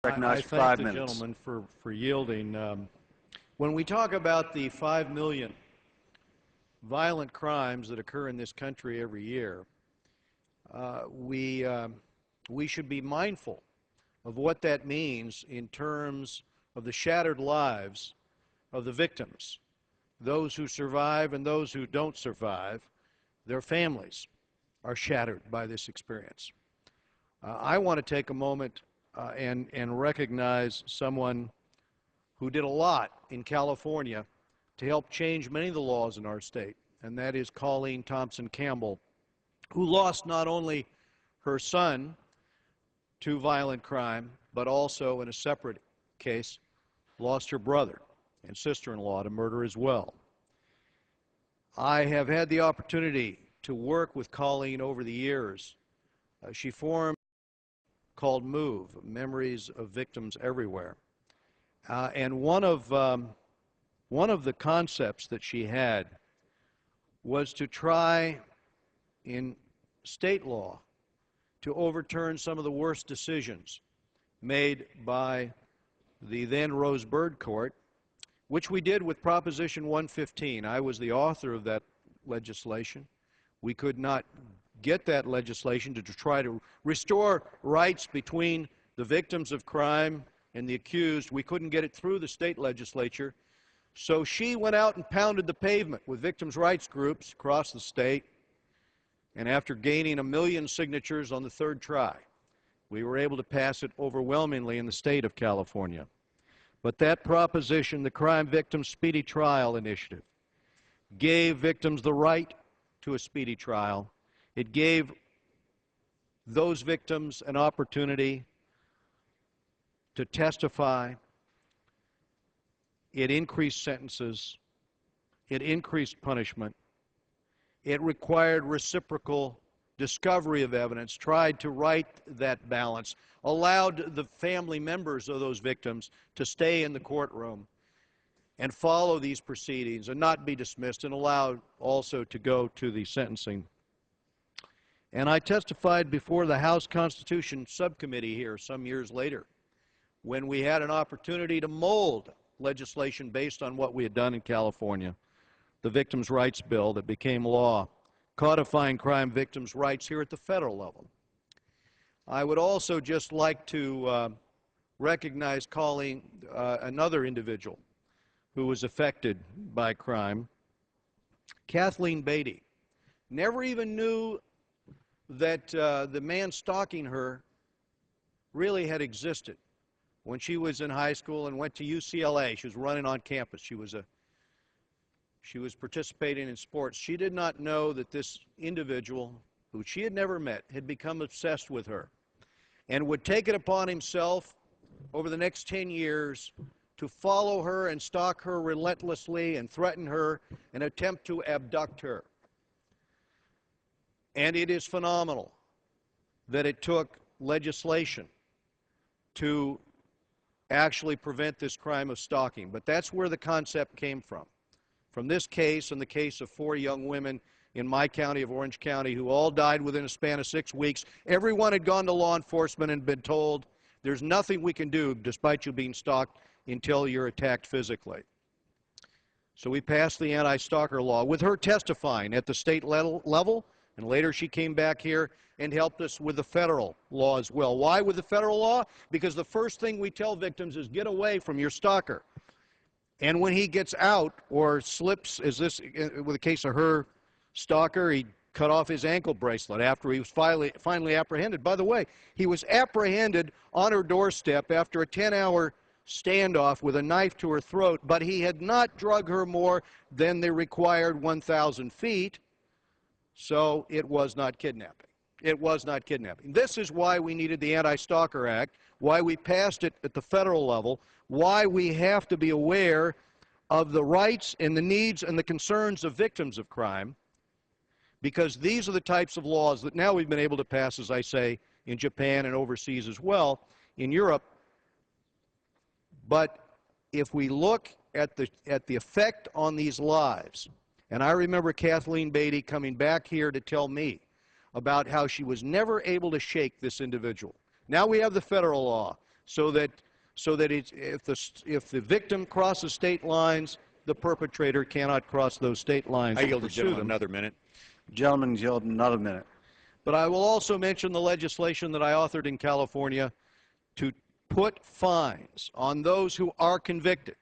Recognized for thank 5 the minutes. gentleman for yielding. When we talk about the 5 million violent crimes that occur in this country every year, we should be mindful of what that means in terms of the shattered lives of the victims, those who survive and those who don't survive. Their families are shattered by this experience. I want to take a moment and recognize someone who did a lot in California to help change many of the laws in our state, and that is Colleen Thompson Campbell, who lost not only her son to violent crime, but also in a separate case, lost her brother and sister-in-law to murder as well. I have had the opportunity to work with Colleen over the years. She formed called MOVE, Memories of Victims Everywhere. And one of the concepts that she had was to try in state law to overturn some of the worst decisions made by the then Rose Bird Court, which we did with Proposition 115. I was the author of that legislation. We could not get that legislation to try to restore rights between the victims of crime and the accused. We couldn't get it through the state legislature. So she went out and pounded the pavement with victims' rights groups across the state. And after gaining 1 million signatures on the third try, we were able to pass it overwhelmingly in the state of California. But that proposition, the Crime Victims Speedy Trial Initiative, gave victims the right to a speedy trial. It gave those victims an opportunity to testify. It increased sentences. It increased punishment. It required reciprocal discovery of evidence, tried to right that balance, allowed the family members of those victims to stay in the courtroom and follow these proceedings and not be dismissed, and allowed also to go to the sentencing. And I testified before the House Constitution Subcommittee here some years later when we had an opportunity to mold legislation based on what we had done in California, the Victims' Rights Bill that became law, codifying crime victims' rights here at the federal level. I would also just like to recognize Colleen, another individual who was affected by crime, Kathleen Beatty. Never even knew that the man stalking her really had existed. When she was in high school and went to UCLA, she was running on campus. She was participating in sports. She did not know that this individual, who she had never met, had become obsessed with her and would take it upon himself over the next 10 years to follow her and stalk her relentlessly and threaten her and attempt to abduct her. And it is phenomenal that it took legislation to actually prevent this crime of stalking. But that's where the concept came from. From this case and the case of 4 young women in my county of Orange County who all died within a span of 6 weeks. Everyone had gone to law enforcement and been told, there's nothing we can do despite you being stalked until you're attacked physically. So we passed the anti-stalker law with her testifying at the state level, and later she came back here and helped us with the federal law as well. Why with the federal law? Because the first thing we tell victims is get away from your stalker. And when he gets out or slips, as this, with the case of her stalker, he cut off his ankle bracelet after he was finally apprehended. By the way, he was apprehended on her doorstep after a 10-hour standoff with a knife to her throat, but he had not drugged her more than the required 1,000 feet, so it was not kidnapping. It was not kidnapping. This is why we needed the Anti-Stalker Act, why we passed it at the federal level, why we have to be aware of the rights and the needs and the concerns of victims of crime, because these are the types of laws that now we've been able to pass, as I say, in Japan and overseas as well, in Europe. But if we look at the effect on these lives, and I remember Kathleen Beatty coming back here to tell me about how she was never able to shake this individual. Now we have the federal law. so that if the victim crosses state lines, the perpetrator cannot cross those state lines. I yield to the pursue gentleman them. another minute. Gentleman's yielded another minute. But I will also mention the legislation that I authored in California to put fines on those who are convicted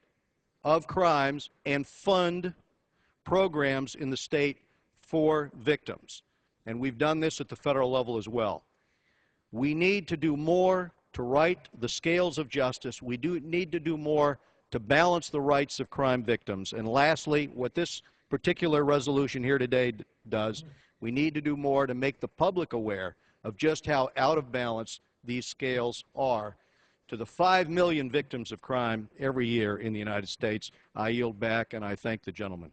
of crimes and fund programs in the state for victims. And we've done this at the federal level as well. We need to do more to right the scales of justice. We do need to do more to balance the rights of crime victims. And lastly, what this particular resolution here today does, we need to do more to make the public aware of just how out of balance these scales are to the 5 million victims of crime every year in the United States. I yield back, and I thank the gentleman.